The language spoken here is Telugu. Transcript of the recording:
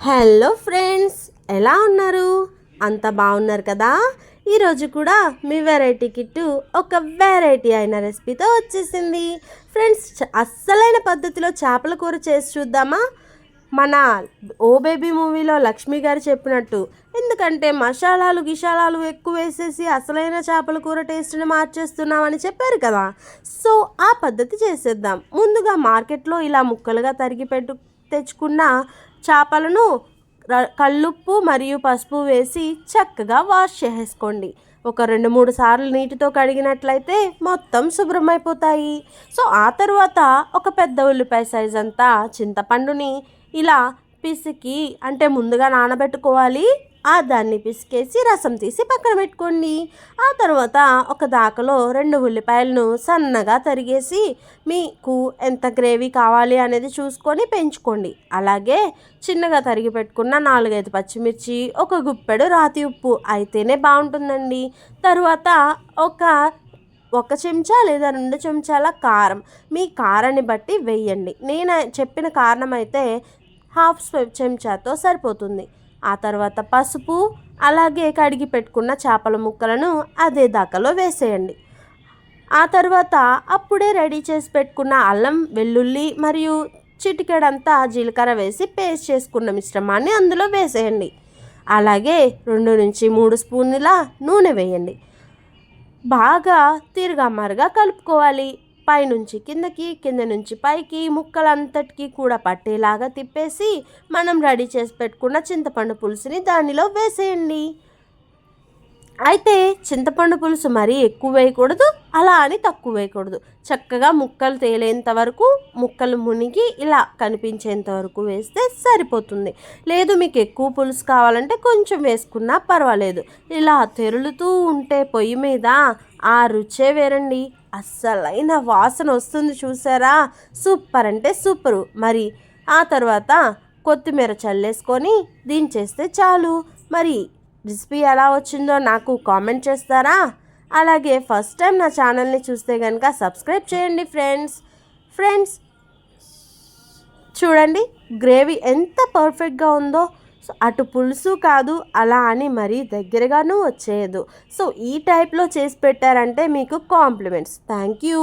హలో ఫ్రెండ్స్, ఎలా ఉన్నారు? అంత బాగున్నారు కదా? ఈరోజు కూడా మీ వెరైటీ కిట్టు ఒక వెరైటీ అయిన రెసిపీతో వచ్చేసింది. ఫ్రెండ్స్, అస్సలైన పద్ధతిలో చేపల కూర చేసి చూద్దామా? మన ఓ బేబీ మూవీలో లక్ష్మి గారు చెప్పినట్టు. ఎందుకంటే గిషాలాలు ఎక్కువ వేసేసి అసలైన చేపల కూర టేస్ట్ని మార్చేస్తున్నామని చెప్పారు కదా. సో ఆ పద్ధతి చేసేద్దాం. ముందుగా మార్కెట్లో ఇలా ముక్కలుగా తరిగి తెచ్చుకున్న చేపలను కల్లుప్పు మరియు పసుపు వేసి చక్కగా వాష్ చేసేసుకోండి. ఒక 2-3 సార్లు నీటితో కడిగినట్లయితే మొత్తం శుభ్రమైపోతాయి. సో ఆ తర్వాత ఒక పెద్ద ఉల్లిపాయ సైజ్ అంతా చింతపండుని ఇలా పిసికి, అంటే ముందుగా నానబెట్టుకోవాలి. దాన్ని పిసికేసి రసం తీసి పక్కన పెట్టుకోండి. ఆ తర్వాత ఒక దాకలో 2 ఉల్లిపాయలను సన్నగా తరిగేసి మీకు ఎంత గ్రేవీ కావాలి అనేది చూసుకొని పెంచుకోండి. అలాగే చిన్నగా తరిగి పెట్టుకున్న 4-5 పచ్చిమిర్చి, ఒక గుప్పెడు రాతి ఉప్పు అయితేనే బాగుంటుందండి. తరువాత ఒక చెంచా లేదా 2 చెంచాల కారం, మీ కారాన్ని బట్టి వేయండి. నేను చెప్పిన కారణం అయితే హాఫ్ చెంచాతో సరిపోతుంది. ఆ తర్వాత పసుపు, అలాగే కడిగి పెట్టుకున్న చేపల ముక్కలను అదే దాకలో వేసేయండి. ఆ తర్వాత అప్పుడే రెడీ చేసి పెట్టుకున్న అల్లం, వెల్లుల్లి మరియు చిటికెడంతా జీలకర్ర వేసి పేస్ట్ చేసుకున్న మిశ్రమాన్ని అందులో వేసేయండి. అలాగే 2-3 స్పూన్ల నూనె వేయండి. బాగా తిరగమరగా కలుపుకోవాలి. పైనుంచి కిందకి, కింద నుంచి పైకి ముక్కలంతటికీ కూడా పట్టేలాగా తిప్పేసి మనం రెడీ చేసి పెట్టుకున్న చింతపండు పులుసుని దానిలో వేసేయండి. అయితే చింతపండు పులుసు మరీ ఎక్కువ వేయకూడదు, అలా అని తక్కువ వేయకూడదు. చక్కగా ముక్కలు తేలేంత వరకు, ముక్కలు మునిగి ఇలా కనిపించేంత వరకు వేస్తే సరిపోతుంది. లేదు మీకు ఎక్కువ పులుసు కావాలంటే కొంచెం వేసుకున్నా పర్వాలేదు. ఇలా తెరులుతూ ఉంటే పొయ్యి మీద ఆ రుచే వేరండి. అస్సలైన వాసన వస్తుంది, చూసారా? సూపర్ అంటే సూపరు. మరి ఆ తర్వాత కొత్తిమీర చల్లేసుకొని దించేస్తే చాలు. మరి రెసిపీ ఎలా వచ్చిందో నాకు కామెంట్ చేస్తారా? అలాగే ఫస్ట్ టైం నా ఛానల్ని చూస్తే కనుక సబ్స్క్రైబ్ చేయండి ఫ్రెండ్స్. చూడండి గ్రేవీ ఎంత పర్ఫెక్ట్గా ఉందో. సో అటు పులుసు కాదు, అలా అని మరీ దగ్గరగానూ వచ్చేయదు. సో ఈ టైప్లో చేసి పెట్టారంటే మీకు కాంప్లిమెంట్స్. Thank you.